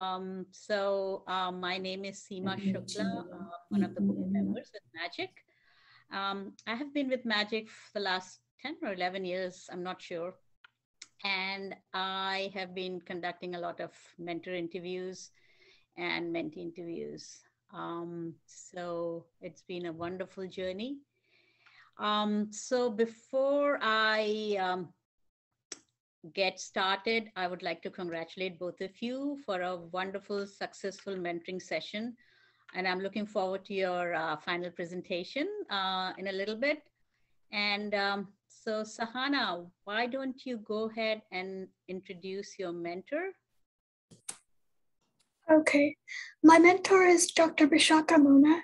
My name is Seema Shukla, one of the board members with MAGIC. I have been with MAGIC for the last 10 or 11 years, I'm not sure. And I have been conducting a lot of mentor interviews and mentee interviews. So it's been a wonderful journey. So before I get started, I would like to congratulate both of you for a wonderful, successful mentoring session. And I'm looking forward to your final presentation in a little bit. And so Sahana, why don't you go ahead and introduce your mentor? Okay, my mentor is Dr. Bishakha M,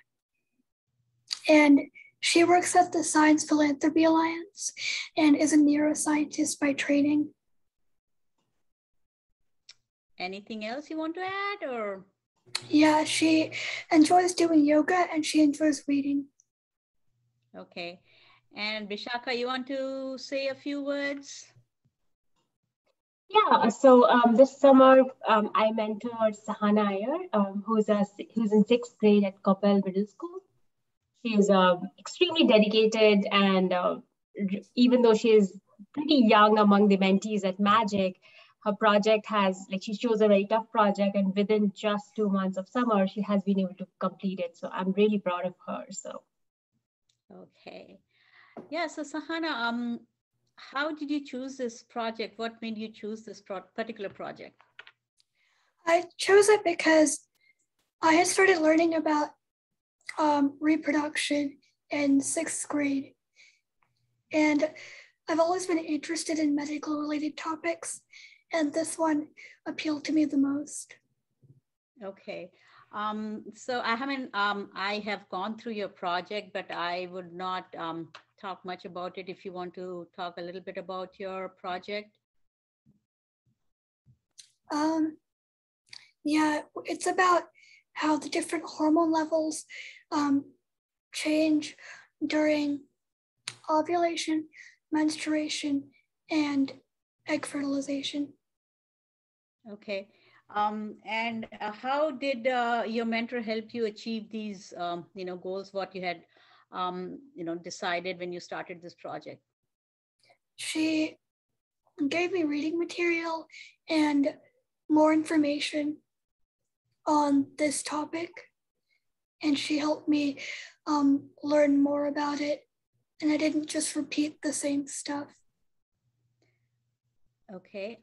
and she works at the Science Philanthropy Alliance and is a neuroscientist by training. Anything else you want to add, or? Yeah, she enjoys doing yoga and she enjoys reading. Okay. And Bishakha, you want to say a few words? Yeah, so this summer I mentored Sahana I, who's in 6th grade at Koppel Middle School. She is extremely dedicated, and even though she is pretty young among the mentees at MAGIC, her project she chose a very tough project, and within just 2 months of summer, she has been able to complete it. So I'm really proud of her. So. Okay. Yeah, so Sahana, how did you choose this project? What made you choose this particular project? I chose it because I had started learning about reproduction in 6th grade. And I've always been interested in medical related topics, and this one appealed to me the most. Okay. So I have gone through your project, but I would not talk much about it. If you want to talk a little bit about your project. Yeah, it's about how the different hormone levels change during ovulation, menstruation, and egg fertilization. Okay. And how did your mentor help you achieve these, goals, what you had, decided when you started this project? She gave me reading material and more information on this topic, and she helped me learn more about it, and I didn't just repeat the same stuff. Okay.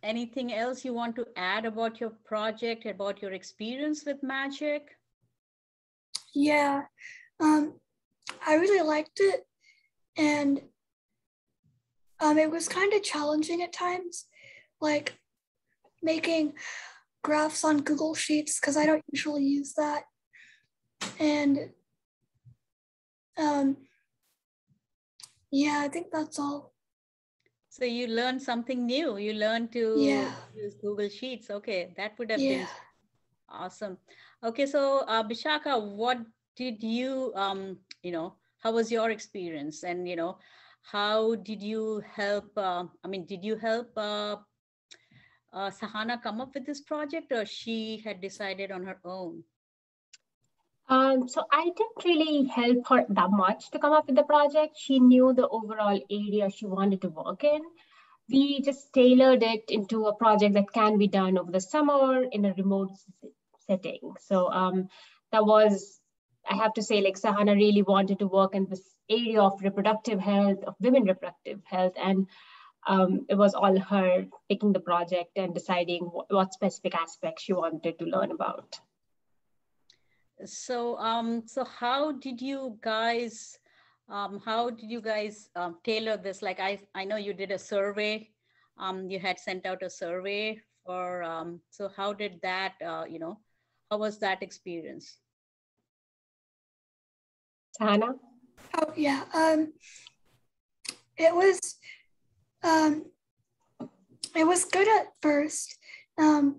Anything else you want to add about your project, about your experience with MAGIC? Yeah, I really liked it, and it was kind of challenging at times, like making graphs on Google Sheets, because I don't usually use that. And yeah, I think that's all. So you learned something new. You learned to use Google Sheets. Okay, that would have been awesome. Okay, so Bishakha, what did you, how was your experience? And, how did you help, did you help Sahana come up with this project, or she had decided on her own? So I didn't really help her that much to come up with the project. She knew the overall area she wanted to work in. We just tailored it into a project that can be done over the summer in a remote setting. So that was, I have to say, like Sahana really wanted to work in this area of reproductive health, of women reproductive health. And it was all her picking the project and deciding what specific aspects she wanted to learn about. So, so how did you guys tailor this? Like, I know you did a survey. You had sent out a survey for. So, how did that? How was that experience? Sahana? Oh yeah. It was good at first.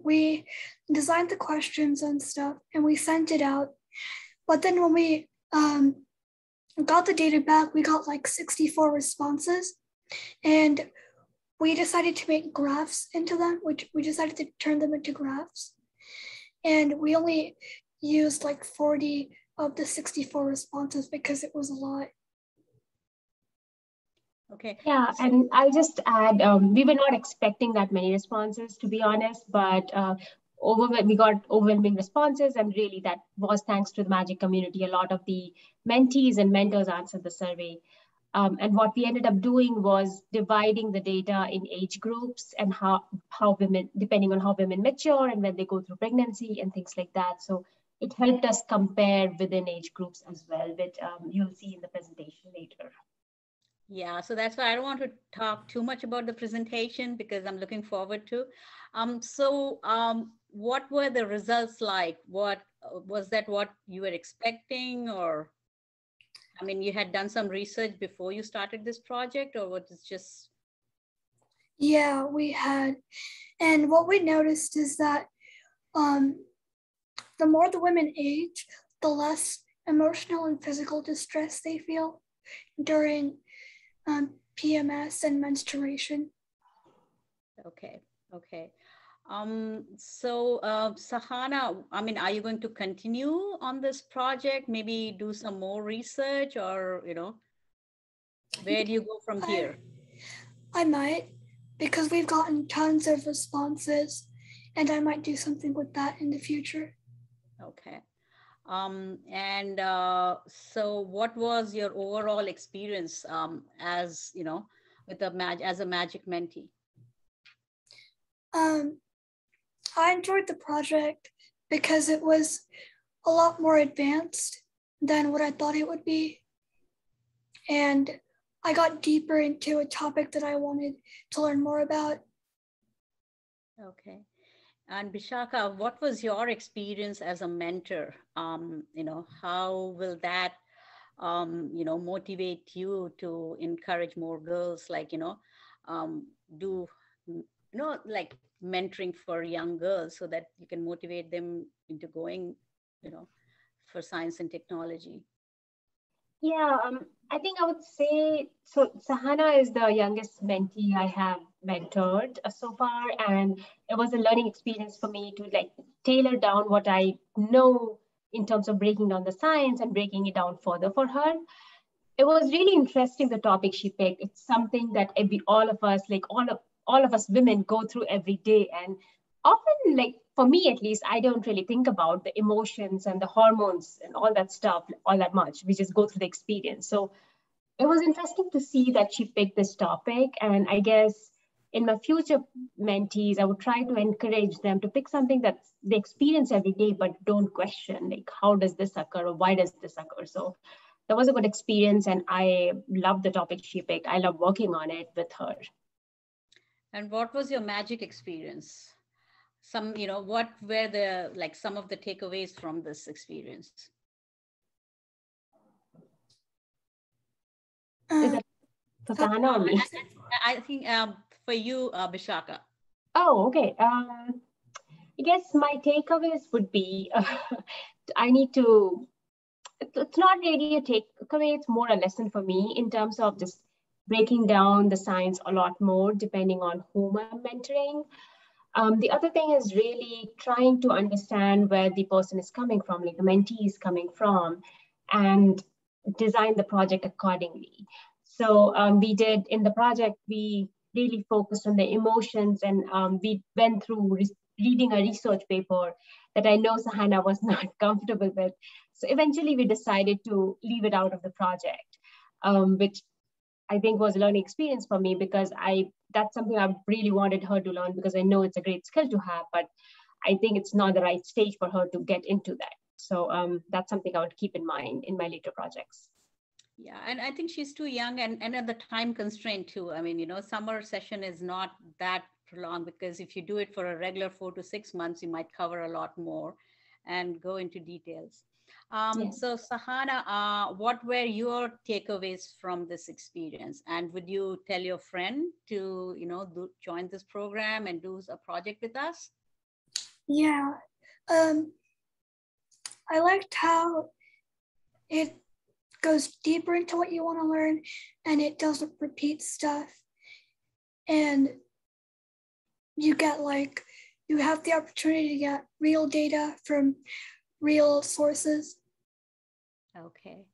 We designed the questions and stuff, and we sent it out. But then when we got the data back, we got like 64 responses, and we decided to make graphs into them. We decided to turn them into graphs, And we only used like 40 of the 64 responses because it was a lot. Okay. Yeah, and I'll just add, we were not expecting that many responses, to be honest, but we got overwhelming responses, and really that was thanks to the Magic community. A lot of the mentees and mentors answered the survey. And what we ended up doing was dividing the data in age groups and how women, depending on how women mature and when they go through pregnancy and things like that. So it helped us compare within age groups as well, which you'll see in the presentation later. Yeah, so that's why I don't want to talk too much about the presentation because I'm looking forward to. What were the results like? What was that what you were expecting, or I mean, you had done some research before you started this project, or what is just? Yeah, we had. And what we noticed is that the more the women age, the less emotional and physical distress they feel during PMS and menstruation. Okay. Sahana, I mean, are you going to continue on this project? Maybe do some more research, or where do you go from here? I might, because we've gotten tons of responses, and I might do something with that in the future. Okay. So what was your overall experience as as a Magic mentee? I enjoyed the project because it was a lot more advanced than what I thought it would be. And I got deeper into a topic that I wanted to learn more about. Okay. And Bishakha, what was your experience as a mentor? How will that, motivate you to encourage more girls, like, do, like mentoring for young girls so that you can motivate them into going, for science and technology? Yeah, I think I would say, so Sahana is the youngest mentee I have mentored so far, and it was a learning experience for me to like tailor down what I know in terms of breaking down the science and breaking it down further for her. It was really interesting, the topic she picked. It's something that all of us, like all of us women go through every day, and often, like for me at least, I don't really think about the emotions and the hormones and all that stuff all that much. We just go through the experience. So it was interesting to see that she picked this topic, and I guess in my future mentees, I would try to encourage them to pick something that they experience every day but don't question, like how does this occur or why does this occur. So that was a good experience, and I love the topic she picked. I love working on it with her. And what was your Magic experience? What were some of the takeaways from this experience? Is that for Sahana or me? I think for you, Bishakha. Oh, okay. I guess my takeaways would be it's not really a takeaway, it's more a lesson for me in terms of just breaking down the science a lot more depending on whom I'm mentoring. The other thing is really trying to understand where the person is coming from, like the mentee is coming from, and design the project accordingly. So we did in the project, we really focused on the emotions, and we went through reading a research paper that I know Sahana was not comfortable with. So eventually we decided to leave it out of the project, which I think was a learning experience for me, because that's something I really wanted her to learn, because I know it's a great skill to have, but I think it's not the right stage for her to get into that. So that's something I would keep in mind in my later projects. Yeah, and I think she's too young, and at the time constraint too. I mean, summer session is not that prolonged, because if you do it for a regular 4 to 6 months, you might cover a lot more and go into details. So Sahana, what were your takeaways from this experience? And would you tell your friend to, join this program and do a project with us? Yeah. I liked how it goes deeper into what you want to learn, and it doesn't repeat stuff. And you get you have the opportunity to get real data from real sources. Okay.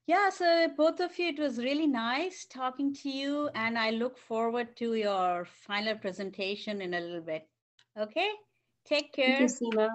Yeah, so both of you, it was really nice talking to you, and I look forward to your final presentation in a little bit. Okay, take Thank you, care. Seema.